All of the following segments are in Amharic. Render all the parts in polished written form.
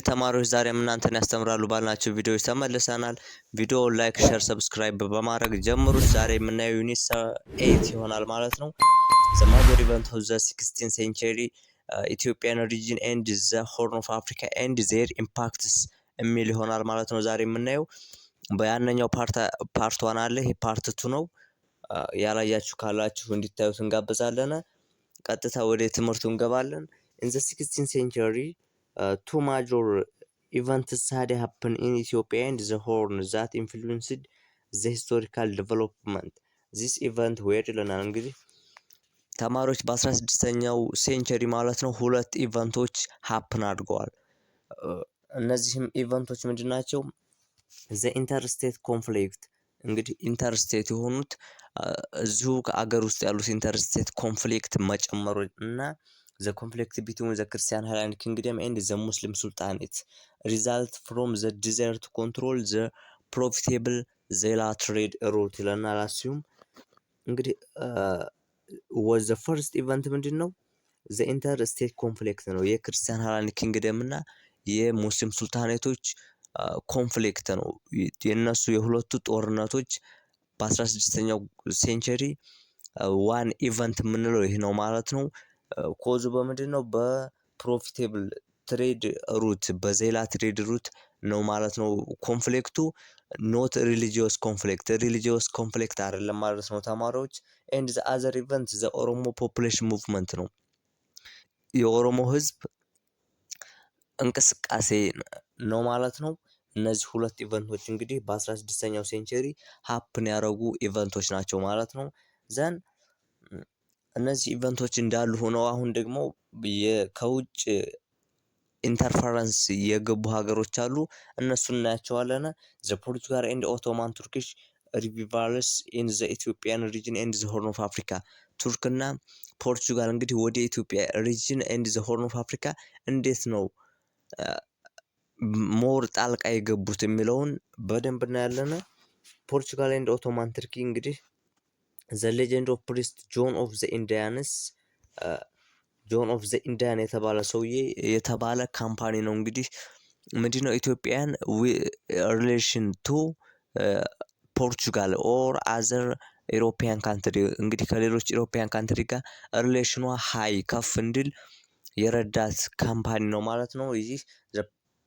እንግዲህ ተማሪዎች ዛሬም እናንተን ያስተምራሉ ባልናቸው ቪዲዮዎች ተመልሰናል። ቪዲዮ ላይክ፣ ሼር፣ ሰብስክራይብ በማድረግ ጀምሩት። ዛሬ የምናየው ዩኒት 8 ይሆናል ማለት ነው። The major event of the 16th century Ethiopian region and the Horn of Africa and their impacts የሚል ይሆናል ማለት ነው ዛሬ የምናየው። በያነኛው ፓርት 1 አለ፣ ይሄ ፓርት 2 ነው። ያላያችሁ ካላችሁ እንድታዩት እንጋብዛለን። ቀጥታ ወደ ትምህርቱ እንገባለን። In the 16th century two major events had happened in Ethiopia and the Horn that influenced the historical development. This event were ይለናል። እንግዲህ ተማሪዎች በ16ኛው ሴንቸሪ ማለት ነው ሁለት ኢቨንቶች ሃፕን አድርገዋል። እነዚህም ኢቨንቶች ምንድናቸው? ዘ ኢንተርስቴት ኮንፍሊክት እንግዲህ ኢንተርስቴት የሆኑት እዚሁ ከአገር ውስጥ ያሉት ኢንተርስቴት ኮንፍሊክት መጨመሩ እና the conflict between the Christian highland kingdom and the Muslim sultanate result from the desire to control the profitable zela trade route ይለናል። አስዩም እንግዲህ was the first event ምንድን ነው? the interstate conflict ነው። የክርስቲያን ሃይላንድ ኪንግደም እና የሙስሊም ሱልጣኔቶች ኮንፍሊክት ነው። የነሱ የሁለቱ ጦርነቶች በ16ኛው ሴንቸሪ ዋን ኢቨንት የምንለው ይህ ነው ማለት ነው። ኮዙ በምንድን ነው? በፕሮፊቴብል ትሬድ ሩት በዜላ ትሬድ ሩት ነው ማለት ነው። ኮንፍሊክቱ ኖት ሪሊጂየስ ኮንፍሊክት አይደለም ማለት ነው ተማሪዎች። ኤንድ ዘ አዘር ኢቨንት ዘ ኦሮሞ ፖፑሌሽን ሙቭመንት ነው። የኦሮሞ ህዝብ እንቅስቃሴ ነው ማለት ነው። እነዚህ ሁለት ኢቨንቶች እንግዲህ በ16ኛው ሴንቸሪ ሃፕን ያደረጉ ኢቨንቶች ናቸው ማለት ነው። ዘን እነዚህ ኢቨንቶች እንዳሉ ሆነው አሁን ደግሞ ከውጭ ኢንተርፈረንስ የገቡ ሀገሮች አሉ። እነሱን እናያቸዋለን። ዘ ፖርቹጋል ኤንድ ኦቶማን ቱርኪሽ ሪቪቫልስ ኢን ዘ ኢትዮጵያን ሪጅን ኤንድ ዘ ሆርን ኦፍ አፍሪካ። ቱርክና ፖርቹጋል እንግዲህ ወደ ኢትዮጵያ ሪጅን ኤንድ ዘ ሆርን ኦፍ አፍሪካ እንዴት ነው ሞር ጣልቃ የገቡት የሚለውን በደንብ እናያለን። ፖርቹጋል ኤንድ ኦቶማን ቱርኪ እንግዲህ ዘ ሌጀንድ ኦፍ ፕሪስት ጆን ኦፍ ዘ ኢንዲያን የተባለ ሰውዬ የተባለ ካምፓኒ ነው። እንግዲህ ምንድነው ኢትዮጵያን ሪሌሽን ቱ ፖርቹጋል ኦር አዘር ኢሮፒያን ካንትሪ እንግዲህ ከሌሎች ኢሮፒያን ካንትሪ ጋር ሪሌሽኗ ሃይ ከፍ እንዲል የረዳት ካምፓኒ ነው ማለት ነው። ይህ ዘ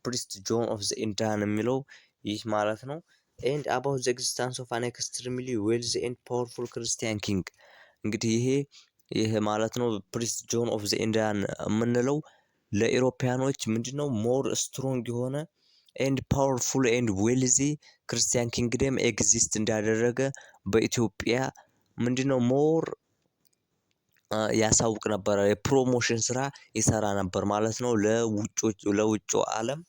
ፕሪስት ጆን ኦፍ ዘ ኢንዲያን የሚለው ይህ ማለት ነው። ኤንድ አባውት ዘ ኤግዚስተንስ ኦፍ አን ኤክስትሪምሊ ዌልዚ ኤንድ ፓወርፉል ክርስቲያን ኪንግ እንግዲህ ይሄ ማለት ነው ፕሪስት ጆን ኦፍ ዘ ኢንዲያን የምንለው ለኢሮፒያኖች ምንድነው ሞር ስትሮንግ የሆነ ኤንድ ፓወርፉል ኤንድ ዌልዚ ክርስቲያን ኪንግደም ኤግዚስት እንዳደረገ በኢትዮጵያ ምንድነው ሞር ያሳውቅ ነበር። የፕሮሞሽን ስራ ይሰራ ነበር ማለት ነው ለውጭ ዓለም።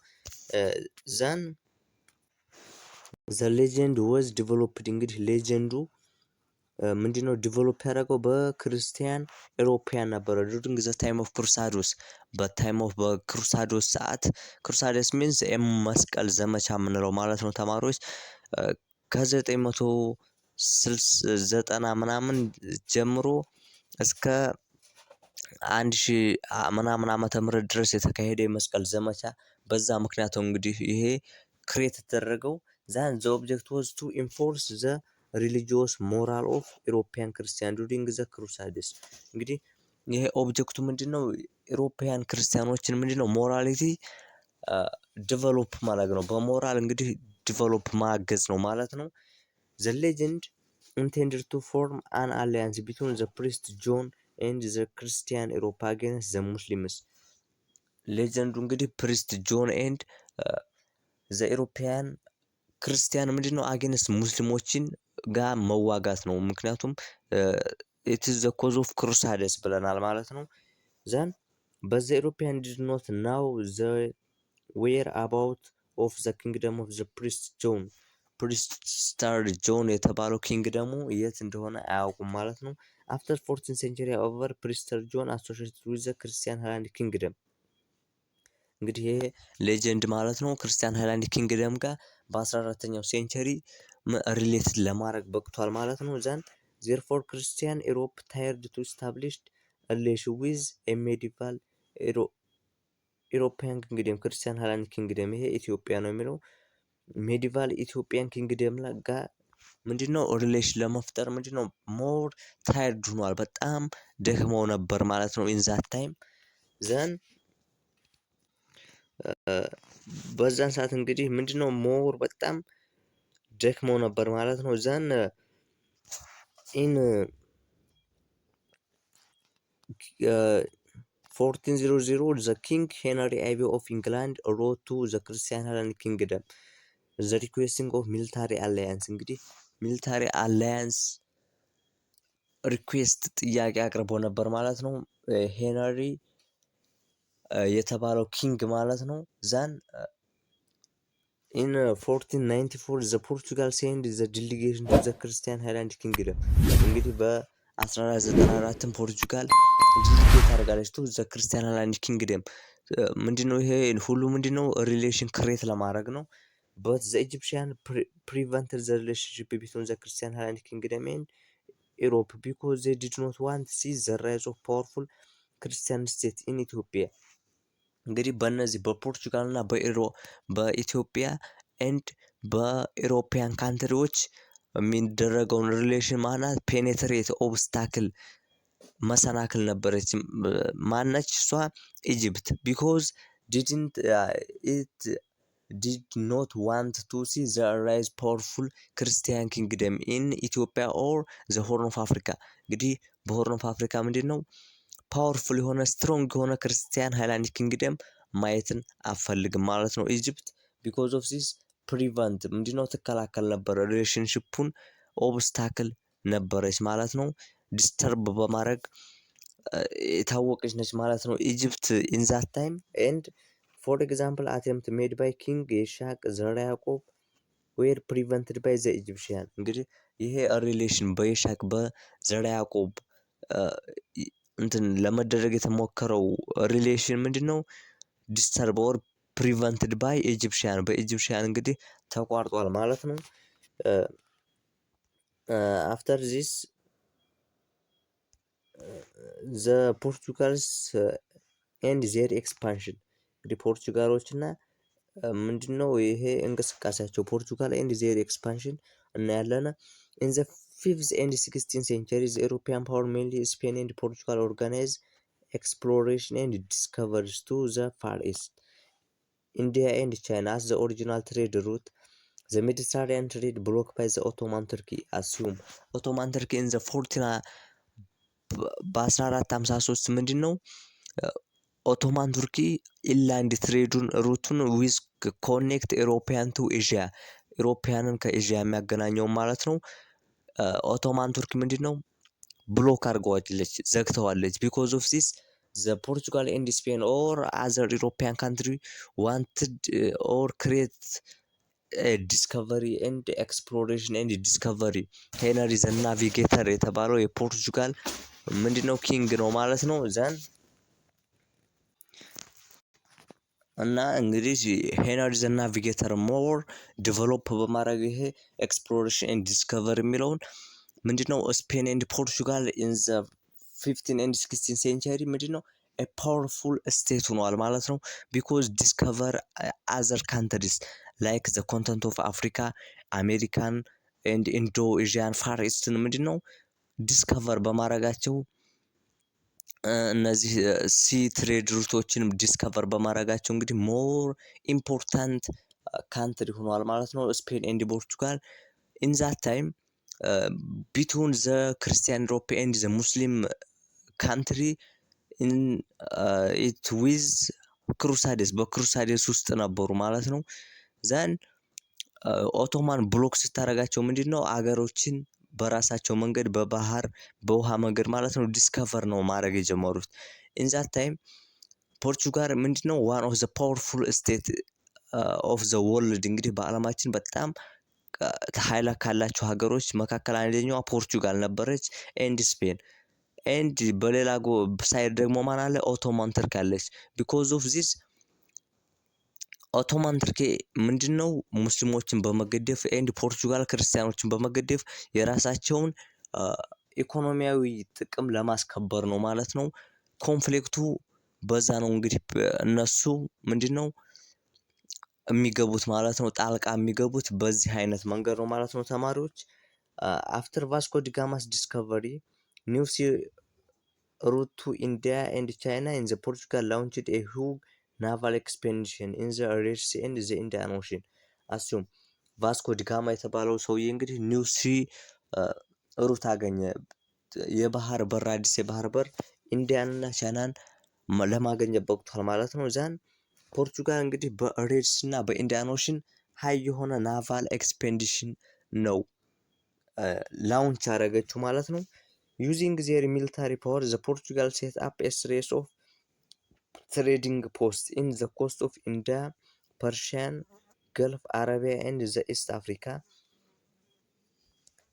ዘን ዘ ሌጀንድ ወዝ ዲቨሎፕድ እንግዲህ ሌጀንዱ ምንድነው ዲቨሎፕ ያደረገው በክርስቲያን ኢሮፒያን ነበረ። ዱሪንግ ዘ ታይም ኦፍ ክሩሳዶስ በክሩሳዶስ ሰዓት ክሩሳዶስ ሚንስ መስቀል ዘመቻ የምንለው ማለት ነው ተማሪዎች ከ990 ምናምን ጀምሮ እስከ 1000 ምናምን ዓመተ ምህረት ድረስ የተካሄደ የመስቀል ዘመቻ በዛ ምክንያት ነው እንግዲህ ይሄ ክሬት ተደረገው። ዛን ዘ ኦብጀክት ዋዝ ቱ ኢንፎርስ ዘ ሪሊጂየስ ሞራል ኦፍ ኢሮፒያን ክርስቲያን ዱሪንግ ዘ ክሩሳድስ እንግዲህ ይሄ ኦብጀክቱ ምንድነው? ኢሮፒያን ክርስቲያኖችን ምንድነው ሞራሊቲ ዲቨሎፕ ማድረግ ነው። በሞራል እንግዲህ ዲቨሎፕ ማገዝ ነው ማለት ነው። ዘ ሌጀንድ ኢንቴንድድ ቱ ፎርም አን አሊያንስ ቢትዊን ዘ ፕሪስት ጆን ኤንድ ዘ ክርስቲያን ኢሮፓ አጌንስት ዘ ሙስሊምስ። ሌጀንዱ እንግዲህ ፕሪስት ጆን ኤንድ ዘ ኢሮፒያን ክርስቲያን ምንድነው አጌንስት ሙስሊሞችን ጋር መዋጋት ነው። ምክንያቱም it is the cause of crusaders ብለናል ማለት ነው። ዘን በዘ ኢሮፒያን did not know the whereabouts of the kingdom of the priest ስታር ጆን የተባለው ኪንግደሙ የት እንደሆነ አያውቁም ማለት ነው። after 14th century over ፕሪስተር ጆን associated with the Christian highland kingdom እንግዲህ ይሄ ሌጀንድ ማለት ነው ክርስቲያን ሃይላንድ ኪንግደም ጋር በ14ኛው ሴንቸሪ ሪሌትድ ለማድረግ በቅቷል ማለት ነው። ዘን therefore Christian Europe tried to establish a relation with a medieval ኢሮፒያን ኪንግደም ክርስቲያን ሃይላንድ ኪንግደም ይሄ ኢትዮጵያ ነው የሚለው ሜዲቫል ኢትዮጵያን ኪንግደም ጋር ምንድነው ሪሌሽን ለመፍጠር ምንድነው ሞር ታይርድ ሆኗል በጣም ደክመው ነበር ማለት ነው ኢን ዛት ታይም ዘን በዛን ሰዓት እንግዲህ ምንድነው ሞር በጣም ደክመው ነበር ማለት ነው ዘን ኢን 1400 the king Henry VIII of England wrote to the Christian Highland Kingdom the requesting of military alliance እንግዲህ ሚሊታሪ አላያንስ ሪኩዌስት ጥያቄ አቅርቦ ነበር ማለት ነው ሄንሪ የተባለው ኪንግ ማለት ነው ዛን in 1494 the Portugal sent the delegation to the Christian Highland Kingdom እንግዲህ በ1494 ፖርቹጋል ዲሊጌት አደረጋለች to the Christian Highland Kingdom ምንድነው ይሄ ሁሉ ምንድነው ሪሌሽን ክሬት ለማድረግ ነው but the Egyptian prevented the relationship between the Christian Highland Kingdom and Europe because they did not want to see the rise of powerful Christian state in Ethiopia እንግዲህ በእነዚህ በፖርቹጋል እና በኢትዮጵያ ኤንድ በኢሮፒያን ካንትሪዎች የሚደረገውን ሪሌሽን ማናት ፔኔትሬት ኦብስታክል መሰናክል ነበረች ማነች እሷ ኢጂፕት because it did not want to see the rise powerful Christian kingdom in Ethiopia or the Horn of Africa እንግዲህ በሆርን ኦፍ አፍሪካ ምንድነው ፓወርፉል የሆነ ስትሮንግ የሆነ ክርስቲያን ሃይላንድ ኪንግደም ማየትን አፈልግም ማለት ነው ኢጂፕት because of this prevent ምንድነው ተከላከል ነበር ሪሌሽንሺፑን ኦብስታክል ነበረች ማለት ነው ዲስተርብ በማድረግ የታወቀች ነች ማለት ነው ኢጂፕት in that time and for example attempt made by king የሻቅ ዘራ ያዕቆብ were prevented by the Egyptian እንግዲህ ይሄ ሪሌሽን በየሻቅ በዘራ ያዕቆብ እንትን ለመደረግ የተሞከረው ሪሌሽን ምንድነው ዲስተርብ ኦር ፕሪቨንትድ ባይ ኢጂፕሽያን በኢጂፕሽያን እንግዲህ ተቋርጧል ማለት ነው after this the Portuguese and their expansion እንግዲህ ፖርቹጋሎችና ምንድነው ይሄ እንቅስቃሴያቸው ፖርቹጋል and their expansion እና ያለና in the 5th and 16th century the European power mainly Spain and Portugal organized exploration and discoveries to the Far East India and China as the original trade route the Mediterranean trade blocked by the Ottoman Turkey assume Ottoman Turkey in the 1453 ምንድነው ኦቶማን ቱርኪ ኢንላንድ ትሬዱን ሩቱን ዊዝ ኮኔክት ኢሮፒያን ቱ ኤዥያ ኢሮፒያንን ከኤዥያ የሚያገናኘው ማለት ነው ኦቶማን ቱርክ ምንድነው ብሎክ አድርገዋለች ዘግተዋለች because of this the Portugal and Spain or other European country wanted or create a discovery and exploration and discovery ሄነሪ ዘ ናቪጌተር የተባለው የፖርቹጋል ምንድነው ኪንግ ነው ማለት ነው ዘን እና እንግዲህ ሄነሪ ዘ ናቪጌተር ሞር ዲቨሎፕ በማድረግ ይሄ ኤክስፕሎሬሽን ኤንድ ዲስከቨሪ የሚለውን ምንድነው ስፔን ኤንድ ፖርቹጋል ኢን ዘ 15 and 16 century ምንድነው a powerful state ሆኗል ማለት ነው because discover other countries like the continent of Africa American and Indo-Asian Far East ምንድነው ዲስከቨር በማድረጋቸው እነዚህ ሲ ትሬድ ሩቶችንም ዲስከቨር በማድረጋቸው እንግዲህ ሞር ኢምፖርታንት ካንትሪ ሆኗል ማለት ነው ስፔን ኤንድ ፖርቹጋል in that time between the Christian Europe and the Muslim country in it with crusades በክሩሳዴስ ውስጥ ነበሩ ማለት ነው ዘን ኦቶማን ብሎክ ስታረጋቸው ምንድነው አገሮችን በራሳቸው መንገድ በባህር በውሃ መንገድ ማለት ነው ዲስከቨር ነው ማድረግ የጀመሩት in that time ፖርቹጋል ምንድነው one of the powerful state of the world እንግዲህ በአለማችን በጣም ኃይል ካላቸው ሀገሮች መካከል አንደኛዋ ፖርቹጋል ነበረች and Spain and በሌላ ሳይድ ደግሞ ማን አለ ኦቶማን ተርክ አለች because of this ኦቶማን ተርክ ምንድነው ሙስሊሞችን በመገደፍ and ፖርቹጋል ክርስቲያኖችን በመገደፍ የራሳቸውን ኢኮኖሚያዊ ጥቅም ለማስከበር ነው ማለት ነው ኮንፍሊክቱ በዛ ነው እንግዲህ እነሱ ምንድነው የሚገቡት ማለት ነው። ጣልቃ የሚገቡት በዚህ አይነት መንገድ ነው ማለት ነው ተማሪዎች። አፍተር ቫስኮ ዲጋማስ ዲስከቨሪ ኒው ሲ route to India and China in the Portugal launched a huge naval expedition in the Red Sea and the Indian Ocean. አስዩም ቫስኮ ዲጋማ የተባለው ሰውዬ እንግዲህ ኒው ሲ ሩት አገኘ፣ የባህር በር፣ አዲስ የባህር በር ኢንዲያን እና ቻይናን ለማገኘት በቅቷል ማለት ነው። ዛን ፖርቹጋል እንግዲህ በሬድ ሲ እና በኢንዲያን ኦሽን ሀይ የሆነ ናቫል ኤክስፔዲሽን ነው ላውንች ያደረገችው ማለት ነው። Using their military power, the Portugal set up a series of trading posts in the coast of India, Persian Gulf, Arabia, and the East Africa.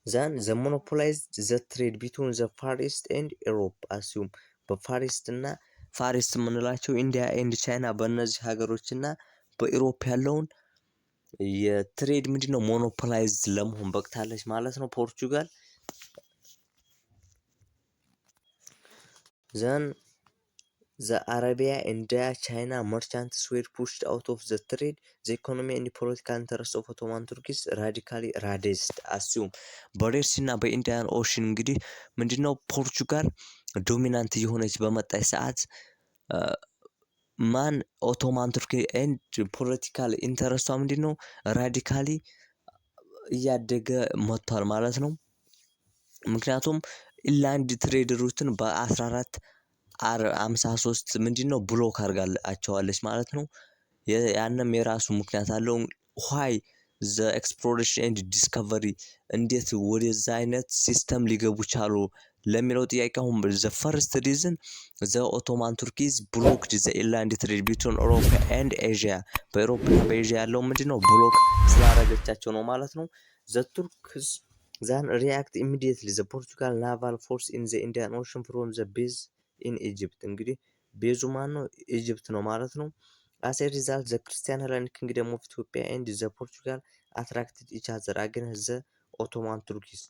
Then they monopolized the trade between the Far East and Europe. Assume በፋር ኢስት እና ፋር ኢስት የምንላቸው ኢንዲያ ኤንድ ቻይና በእነዚህ ሀገሮች እና በኢሮፕ ያለውን የትሬድ ምንድነው ሞኖፖላይዝ ለመሆን በቅታለች ማለት ነው ፖርቹጋል። Then the Arabia, India, China merchants were pushed out of the trade. The economy and political interests of Ottoman Turkish radically reduced. Assume በሬድ ሲ እና በኢንዲያን ኦሽን እንግዲህ ምንድነው ፖርቹጋል ዶሚናንት የሆነች በመጣች ሰዓት ማን ኦቶማን ቱርክ ኤንድ ፖለቲካል ኢንተረስቷ ምንድነው ራዲካሊ እያደገ መጥቷል ማለት ነው። ምክንያቱም ኢንላንድ ትሬድ ሩትን በ1453 ምንድነው ብሎክ አድርጋቸዋለች ማለት ነው። ያንም የራሱ ምክንያት አለው። ዋይ ዘ ኤክስፕሎሬሽን ኤንድ ዲስከቨሪ እንዴት ወደዛ አይነት ሲስተም ሊገቡ ቻሉ ለሚለው ጥያቄ አሁን ዘ ፈርስት ሪዝን ዘ ኦቶማን ቱርኪዝ ብሎክድ ዘ ኢንላንድ ትሬድ ቢትዊን ዩሮፕ ኤንድ ኤዥያ በዩሮፕ እና በኤዥያ ያለው ምንድነው ብሎክ ስላደረገቻቸው ነው ማለት ነው። ዘ ቱርክስ then react immediately the Portugal naval force in the Indian Ocean from the base in Egypt እንግዲህ ቤዙ ማን ነው ኢጅፕት ነው ማለት ነው። as a result the Christian Hellenic kingdom of Ethiopia and the Portugal attracted each other against the Ottoman Turks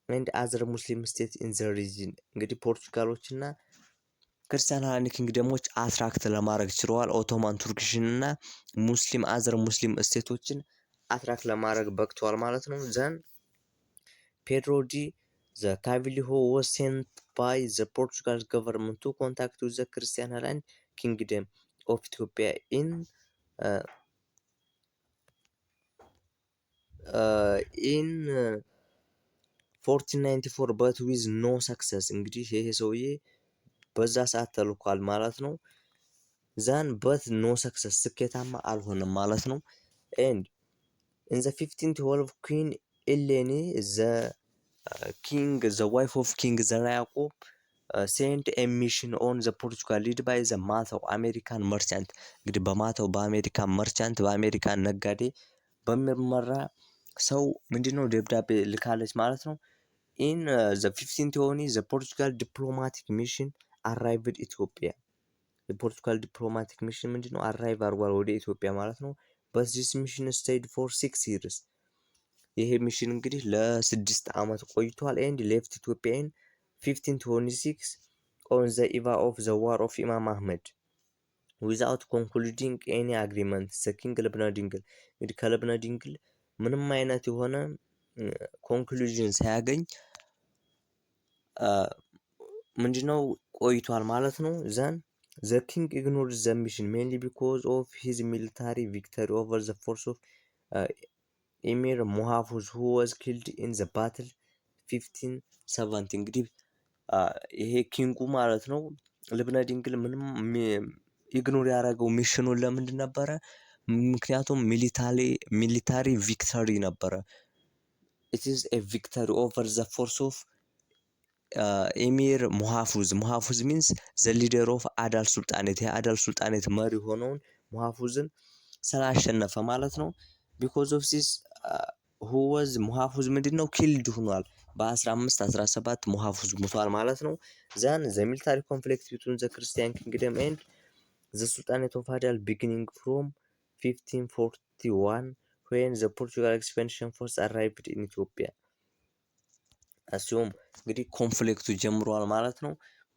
and other Muslim states in the region እንግዲህ ፖርቹጋሎች እና ክርስቲያን ሄለኒክ ኪንግደሞች አትራክት ለማድረግ ችለዋል። ኦቶማን ቱርክሽን እና ሙስሊም አዘር ሙስሊም ስቴቶችን አትራክት ለማድረግ በቅተዋል ማለት ነው። ዘን Pedro de Cavalho was sent by the Portugal government to contact with the Christian Hellenic Kingdom of Ethiopia in 1494 but with no success እንግዲህ ይሄ ሰውዬ በዛ ሰዓት ተልኳል ማለት ነው። ዛን but no success ስኬታማ አልሆነም ማለት ነው። and in the 1512 Queen Eleni the wife of King Jacob sent a mission on the Portugal led by the ማተው አሜሪካን መርቻንት እንግዲህ በማተው በአሜሪካን መርቻንት በአሜሪካን ነጋዴ በሚመራ ሰው ምንድነው ደብዳቤ ልካለች ማለት ነው። in the 1520 the Portugal diplomatic mission arrived Ethiopia የፖርቱጋል ዲፕሎማቲክ ሚሽን ምንድነው አራይቭ አርጓል ወደ ኢትዮጵያ ማለት ነው። but this mission stayed for 6 years ይሄ ሚሽን እንግዲህ ለ6 ዓመት ቆይቷል and left Ethiopia in 1526 on the eve of the war of Imam Ahmed without concluding any agreement the king ልብነ ድንግል እንግዲህ ከልብነ ድንግል ምንም አይነት የሆነ ኮንክሉዥን ሳያገኝ ምንድነው ቆይቷል ማለት ነው። ዘን the king ignored the mission mainly because of his military victory over the force of Emir Muhafuz who was killed in the battle 1570 እንግዲህ ይሄ ኪንጉ ማለት ነው ልብነ ድንግል ምንም ኢግኖር ያደረገው ሚሽኑን ለምንድን ነበረ? ምክንያቱም ሚሊታሪ ቪክተሪ ነበረ። it is a victory over the force of ኤሚር ሙሃፉዝ ሚንስ ዘ ሊደር ኦፍ አዳል ሱልጣኔት የአዳል ሱልጣኔት መሪ ሆነውን ሙሃፉዝን ስላሸነፈ ማለት ነው። ቢኮዝ ኦፍ ዚስ ሙሃፉዝ ምንድነው ኪልድ ሆኗል። በ1517 ሙሃፉዝ ሙቷል ማለት ነው። ዛን ዘ ሚሊታሪ ኮንፍሊክት ቢትዊን ዘ ክርስቲያን ኪንግደም ኤንድ ዘ ሱልጣኔት ኦፍ አዳል ቢጊኒንግ ፍሮም 1541 when the Portugal expansion force arrived in Ethiopia አስዩም እንግዲህ ኮንፍሊክቱ ጀምሯል ማለት ነው።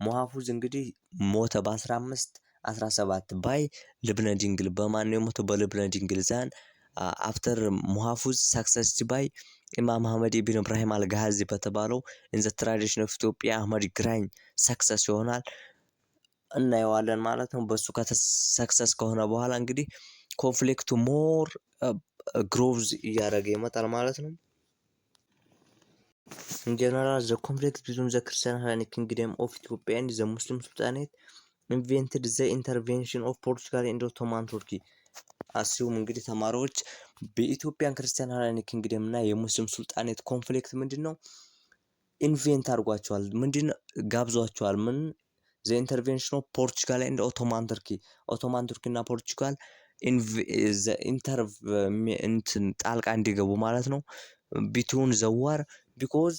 ሙሐፉዝ እንግዲህ ሞተ በ1517 ባይ ልብነ ድንግል። በማን ነው የሞተው? በልብነ ድንግል። ዛን አፍተር ሙሐፉዝ ሳክሰስ ባይ ኢማም አህመድ ኢብን ኢብራሂም አልጋዚ በተባለው ኢን ዘ ትራዲሽን ኦፍ ኢትዮጵያ አህመድ ግራኝ ሰክሰስ ይሆናል እናየዋለን ማለት ነው። በሱ ሰክሰስ ከሆነ በኋላ እንግዲህ ኮንፍሊክቱ ሞር ግሮቭዝ እያደረገ ይመጣል ማለት ነው። In general, the conflict between the Christian Hellenic Kingdom of Ethiopia and the Muslim Sultanate invented the intervention of Portugal and Ottoman Turkey. አስዩም እንግዲህ ተማሪዎች በኢትዮጵያን ክርስቲያን ሄለኒክ ኪንግደም እና የሙስሊም ሱልጣኔት ኮንፍሊክት ምንድነው ኢንቬንት አድርጓቸዋል፣ ምንድነው ጋብዟቸዋል። ምን ዘ ኢንተርቬንሽን ኦፍ ፖርቹጋል ኤንድ ኦቶማን ቱርኪ፣ ኦቶማን ቱርኪ እና ፖርቹጋል እንትን ጣልቃ እንዲገቡ ማለት ነው ቢትዊን ዘ ዋር ቢኮዝ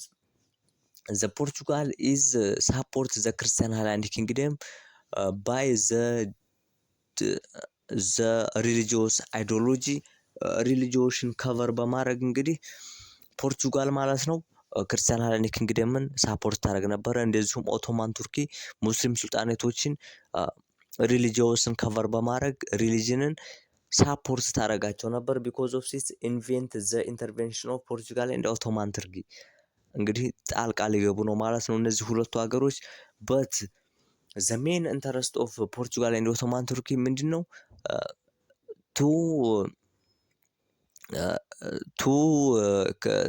ዘ ፖርቹጋል ኢዝ ሳፖርት ዘ ክርስቲያን ሄለኒክ ኪንግደም ባይ ዘ ሪሊጂዮስ አይዲዮሎጂ ሪሊጂዮሽን ከቨር በማድረግ እንግዲህ ፖርቹጋል ማለት ነው ክርስቲያን ሄለኒክ ኪንግደምን ሳፖርት ታደርግ ነበረ። እንደዚሁም ኦቶማን ቱርኪ ሙስሊም ሱልጣኔቶችን ሪሊጂዮስን ከቨር በማድረግ ሪሊጅንን ሳፖርት ታደርጋቸው ነበር። ቢኮዝ ኦፍ ሲስ ኢንቨንት ዘ ኢንተርቬንሽን ኦፍ ፖርቹጋል ኤንድ ኦቶማን ቱርኪ እንግዲህ ጣልቃ ሊገቡ ነው ማለት ነው እነዚህ ሁለቱ ሀገሮች። በት ዘ ሜን ኢንተረስት ኦፍ ፖርቹጋል ኤንድ ኦቶማን ቱርኪ ምንድን ነው? ቱ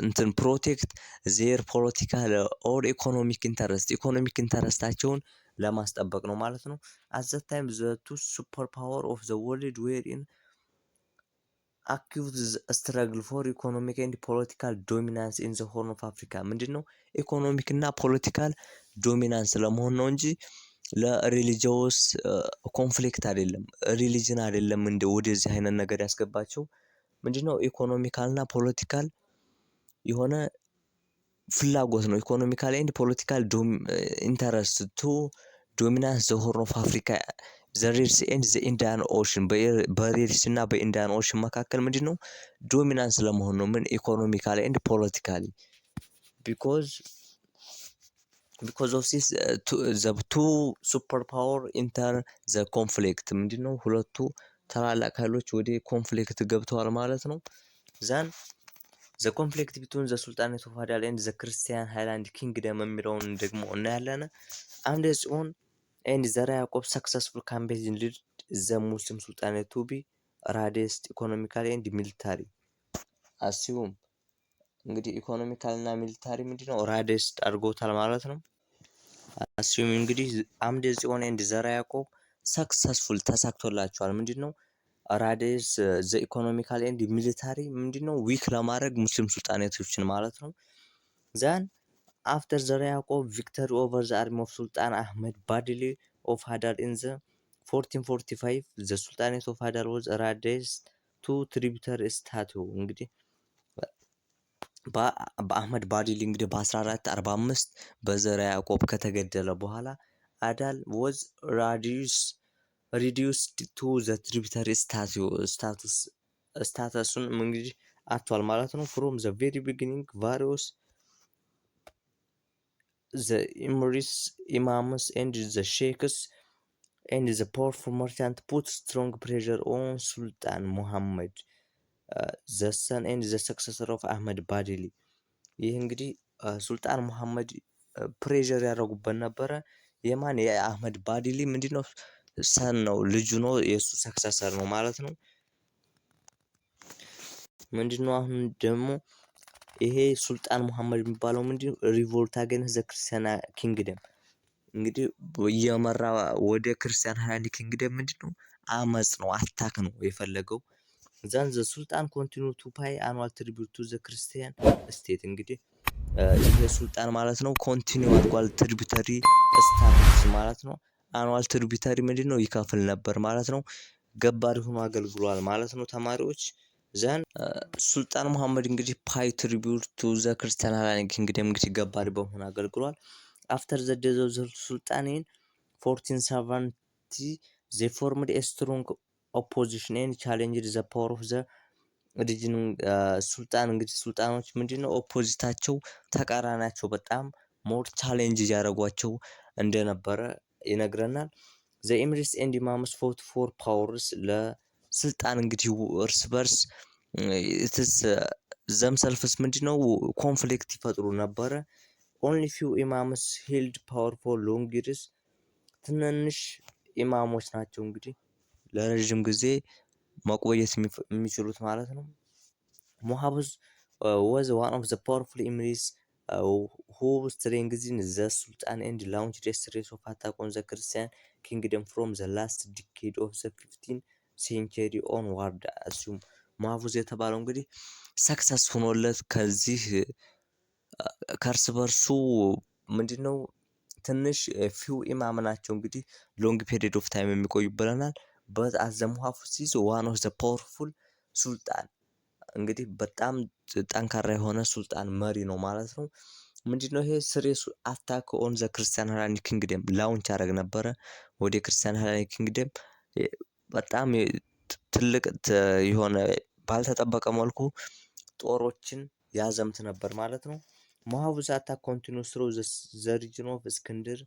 እንትን ፕሮቴክት ዜር ፖለቲካል ኦር ኢኮኖሚክ ኢንተረስት፣ ኢኮኖሚክ ኢንተረስታቸውን ለማስጠበቅ ነው ማለት ነው። አት ዘ ታይም ዘ ቱ ሱፐር ፓወር ኦፍ ዘ ወርልድ ዌር ኢን አኪዩት ስትራግል ፎር ኢኮኖሚክ ኤንድ ፖለቲካል ዶሚናንስ ኢን ዘ ሆርን ኦፍ አፍሪካ። ምንድን ነው ኢኮኖሚክ እና ፖለቲካል ዶሚናንስ ለመሆን ነው እንጂ ለሪሊጂየስ ኮንፍሊክት አይደለም፣ ሪሊጅን አይደለም እንደ ወደዚህ አይነት ነገር ያስገባቸው። ምንድነው ኢኮኖሚካል እና ፖለቲካል የሆነ ፍላጎት ነው። ኢኮኖሚካል ኤንድ ፖለቲካል ኢንተረስት ቱ ዶሚናንስ ዘ ሆርን ኦፍ አፍሪካ ዘ ሬድ ሲ ኤንድ ዘ ኢንዲያን ኦሽን፣ በሬድ ሲ እና በኢንዲያን ኦሽን መካከል ምንድነው ዶሚናንስ ለመሆን ነው። ምን ኢኮኖሚካሊ ኤንድ ፖለቲካሊ ቢኮዝ ኦፍ ሲስ ዘ ቱ ሱፐር ፓወር ኢንተር ዘ ኮንፍሊክት። ምንድነው ሁለቱ ታላላቅ ኃይሎች ወደ ኮንፍሊክት ገብተዋል ማለት ነው። ዛን ዘ ኮንፍሊክት ቢትዊን ዘ ሱልጣኔት ኦፍ አዳል ኤንድ ዘ ክርስቲያን ሃይላንድ ኪንግደም የሚለውን ደግሞ እናያለን። አምደ ጽዮን ኤንድ ዘራ ያዕቆብ ሰክሰስፉል ካምፔን ሊድ ዘ ሙስሊም ሱልጣኔት ቱ ቢ ራዴስት ኢኮኖሚካሊ ኤንድ ሚሊታሪ። አስዩም እንግዲህ ኢኮኖሚካል እና ሚሊታሪ ምንድነው ራዴስት አድርጎታል ማለት ነው። አስዩም እንግዲህ አምደ ጽዮን ኤንድ ዘራ ያዕቆብ ሰክሰስፉል ተሳክቶላቸዋል። ምንድነው ራዴስ ዘ ኢኮኖሚካል ኤንድ ሚሊታሪ ምንድነው ዊክ ለማድረግ ሙስሊም ሱልጣኔቶችን ማለት ነው። ዛን አፍተር ዘራ ያዕቆብ ቪክተሪ ኦቨር ዘ አርሚ ኦፍ ሱልጣን አህመድ ባድሊ ኦፍ አዳል ኢን ዘ 1445 ዘ ሱልጣኔት ኦፍ አዳል ወዝ ራዴስ ቱ ትሪቢተር ስታቱ። እንግዲህ በአህመድ ባድሊ እንግዲህ በ1445 በዘራ ያዕቆብ ከተገደለ በኋላ አዳል ወዝ ሪዲዩስድ ቱ ዘ ትሪቢተሪ ስታተሱን እንግዲህ አጥቷል ማለት ነው። ፍሮም ዘ ቬሪ ቢጊኒንግ ቫሪዮስ ዘ ኢምሪስ ኢማምስ ኤንድ ዘ ሼክስ ኤንድ ዘ ፓወርፉል መርቻንት ፑት ስትሮንግ ፕሬዠር ኦን ሱልጣን ሙሐመድ ዘ ሰን ኤንድ ዘ ሰክሰሰር ኦፍ አህመድ ባድሊ። ይህ እንግዲህ ሱልጣን ሙሐመድ ፕሬዠር ያደረጉበት ነበረ። የማን የአህመድ ባድሊ ምንድነው ሰን ነው፣ ልጁ ነው፣ የሱ ሰክሰሰር ነው ማለት ነው። ምንድነው አሁን ደግሞ ይሄ ሱልጣን ሙሐመድ የሚባለው ምንድነው ሪቮልት አገንስት ዘ ክርስቲያን ኪንግደም እንግዲህ እየመራ ወደ ክርስቲያን ሃይላንድ ኪንግደም ምንድነው አመጽ ነው፣ አታክ ነው የፈለገው። ዛን ዘ ሱልጣን ኮንቲኒው ቱ ፓይ አኑዋል ትሪቢዩት ቱ ዘ ክርስቲያን ስቴት። እንግዲህ ይሄ ሱልጣን ማለት ነው ኮንቲኒው አድርጓል ትሪቢዩተሪ ስታትስ ማለት ነው። አኑዋል ትሪቢዩተሪ ምንድነው ይከፍል ነበር ማለት ነው። ገባሪ ሆኖ አገልግሏል ማለት ነው ተማሪዎች። ዘን ሱልጣን ሙሐመድ እንግዲህ ፓይ ትሪቢዩት ቱ ዘ ክርስቲያን ሃይላንድ ኪንግደም እንግዲህ ገባሪ በመሆን አገልግሏል። አፍተር ዘ ዴዝ ኦፍ ዘ ሱልጣን ኢን 1470 they formed a strong opposition and challenged the power of the region። ሱልጣን እንግዲህ ሱልጣኖች ምንድነው ኦፖዚታቸው ተቃራናቸው በጣም ሞር ቻሌንጅ ያደረጓቸው እንደነበረ ይነግረናል። ዘ ኤሚሬትስ ኤንድ ኢማምስ ፎት ፎር ፓወርስ ለስልጣን እንግዲህ እርስ በርስ ዘምሰልፍስ ምንድነው ኮንፍሊክት ይፈጥሩ ነበረ። ኦንሊ ፊው ኢማምስ ሂልድ ፓወር ፎር ሎንግ ይርስ ትንንሽ ኢማሞች ናቸው እንግዲህ ለረጅም ጊዜ መቆየት የሚችሉት ማለት ነው። ሙሐፉዝ was one of the powerful emirates who strengthened the sultan and launched a series of attacks on the Christian kingdom from the last decade of the 15th century onward. እሱም ሙሐፉዝ የተባለው እንግዲህ ሰክሰስ ሆኖለት ከዚህ ከእርስ በርሱ ምንድነው ትንሽ ፊው ኢማም ናቸው እንግዲህ ሎንግ ፔሪድ ኦፍ ታይም የሚቆዩ ብለናል። but as the ሙሐፉዝ is one of the powerful ሱልጣን እንግዲህ በጣም ጠንካራ የሆነ ሱልጣን መሪ ነው ማለት ነው። ምንድነው ይሄ ስሬሱ አታክ ኦን ዘ ክርስቲያን ሃይላንድ ኪንግደም ላውንች ያደረግ ነበረ ወደ ክርስቲያን ሃይላንድ ኪንግደም በጣም ትልቅ የሆነ ባልተጠበቀ መልኩ ጦሮችን ያዘምት ነበር ማለት ነው። ሙሐፉዝ አታክ ኮንቲኒዩስ ትሩ ዘ ሪጅን ኦፍ እስክንድር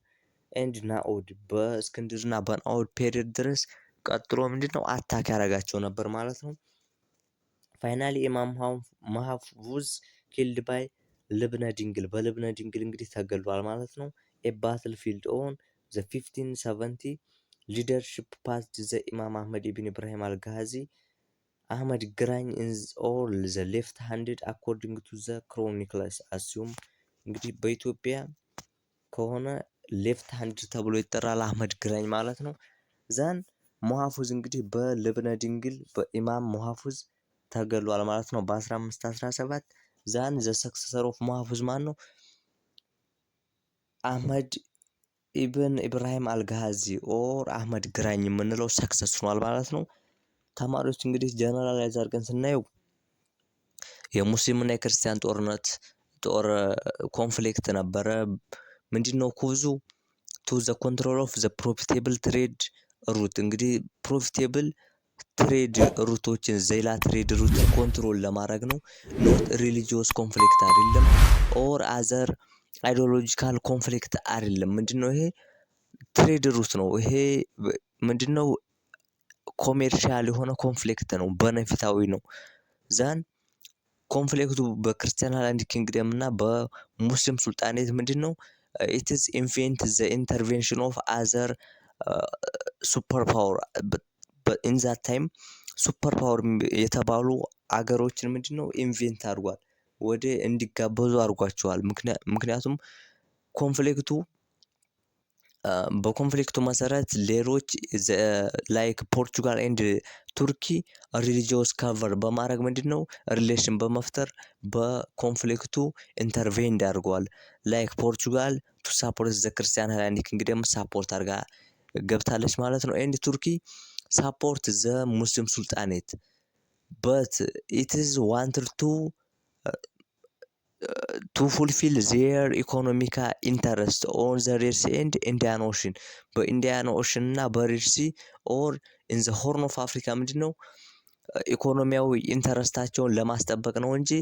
ኤንድ ናኦድ በእስክንድርና በናኦድ ፔሪድ ድረስ ቀጥሎ ምንድነው አታክ ያደረጋቸው ነበር ማለት ነው። ፋይናሊ ኢማም ሙሐፉዝ ኪልድ ባይ ልብነ ድንግል በልብነ ድንግል እንግዲህ ተገሏል ማለት ነው። ኤ ባትል ፊልድ ኦን ዘ 1570 ሊደርሺፕ ፓስድ ዘ ኢማም አህመድ ኢብን ኢብራሂም አልጋዚ አህመድ ግራኝ ኢን ኦል ዘ ሌፍት ሃንድድ አኮርዲንግ ቱ ዘ ክሮኒክለስ አሲዩም እንግዲህ በኢትዮጵያ ከሆነ ሌፍት ሃንድ ተብሎ ይጠራል አህመድ ግራኝ ማለት ነው። ዛን ሙሐፉዝ እንግዲህ በልብነ ድንግል በኢማም ሙሐፉዝ ተገሏል ማለት ነው በ1517 ዛን ዘ ሰክሰሰር ኦፍ ሙሐፉዝ ማን ነው? አህመድ ኢብን ኢብራሂም አልጋዚ ኦር አህመድ ግራኝ የምንለው ሰክሰስ ሆኗል ማለት ነው። ተማሪዎች እንግዲህ ጀነራላይዝ አድርገን ስናየው የሙስሊምና የክርስቲያን ጦር ኮንፍሊክት ነበረ። ምንድነው ኮዙ? ቱ ዘ ኮንትሮል ኦፍ ዘ ፕሮፊቴብል ትሬድ ሩት እንግዲህ ፕሮፊቴብል ትሬድ ሩቶችን ዜላ ትሬድ ሩትን ኮንትሮል ለማድረግ ነው። ኖት ሪሊጂየስ ኮንፍሊክት አይደለም ኦር አዘር አይዲዮሎጂካል ኮንፍሊክት አይደለም። ምንድነው ይሄ ትሬድ ሩት ነው። ይሄ ምንድነው ኮሜርሻል የሆነ ኮንፍሊክት ነው፣ በነፊታዊ ነው። ዛን ኮንፍሊክቱ በክርስቲያን ሃይላንድ ኪንግደም እና በሙስሊም ሱልጣኔት ምንድነው it is invent the intervention of other ሱፐር ፓወር in that time ሱፐር ፓወር የተባሉ አገሮችን ምንድነው ኢንቬንት አድርጓል፣ ወደ እንዲጋበዙ አድርጓቸዋል። ምክንያቱም ኮንፍሊክቱ በኮንፍሊክቱ መሰረት ሌሎች ላይክ ፖርቹጋል ኤንድ ቱርኪ ሪሊጂየስ ካቨር በማድረግ ምንድነው ሪሌሽን በመፍጠር በኮንፍሊክቱ ኢንተርቬንድ አድርገዋል። ላይክ ፖርቹጋል ቱ ሳፖርት ዘ ክርስቲያን ሃይላንድ ኪንግደም ሳፖርት አድርጋ ገብታለች ማለት ነው። ኤንድ ቱርኪ ሳፖርት ዘ ሙስሊም ሱልጣኔት በት ኢት ኢዝ ዋንትድ ቱ ፉልፊል ዜር ኢኮኖሚካ ኢንተረስት ኦን ዘ ሬድ ሲ ኤንድ ኢንዲያን ኦሽን በኢንዲያን ኦሽን እና በሬድ ሲ ኦር ኢን ዘ ሆርን ኦፍ አፍሪካ ምንድነው ኢኮኖሚያዊ ኢንተረስታቸውን ለማስጠበቅ ነው እንጂ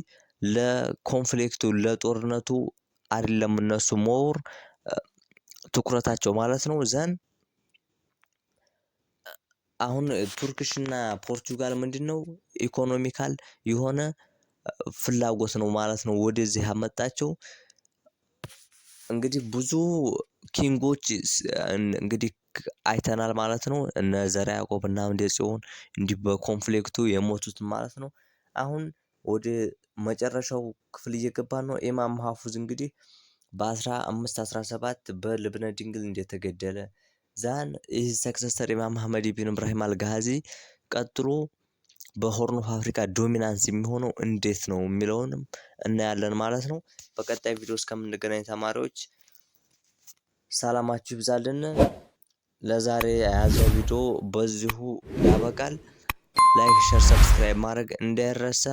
ለኮንፍሊክቱ ለጦርነቱ አይደለም። እነሱ ሞር ትኩረታቸው ማለት ነው። ዘን አሁን ቱርክሽና ፖርቹጋል ምንድነው ኢኮኖሚካል የሆነ ፍላጎት ነው ማለት ነው ወደዚህ ያመጣቸው። እንግዲህ ብዙ ኪንጎች እንግዲህ አይተናል ማለት ነው። እነ ዘርዓ ያዕቆብ እና አምደ ጽዮን እንዲህ በኮንፍሊክቱ የሞቱት ማለት ነው። አሁን ወደ መጨረሻው ክፍል እየገባን ነው። ኢማም ሙሐፉዝ እንግዲህ በ1517 በልብነ ድንግል እንደተገደለ ዛን ይህ ሰክሰሰር ኢማም አህመድ ኢብን ኢብራሂም አልጋዚ ቀጥሎ በሆርን ኦፍ አፍሪካ ዶሚናንስ የሚሆነው እንዴት ነው የሚለውንም እናያለን ማለት ነው። በቀጣይ ቪዲዮ እስከምንገናኝ ተማሪዎች ሰላማችሁ ይብዛልን። ለዛሬ የያዘው ቪዲዮ በዚሁ ያበቃል። ላይክ፣ ሼር፣ ሰብስክራይብ ማድረግ እንዳይረሳ።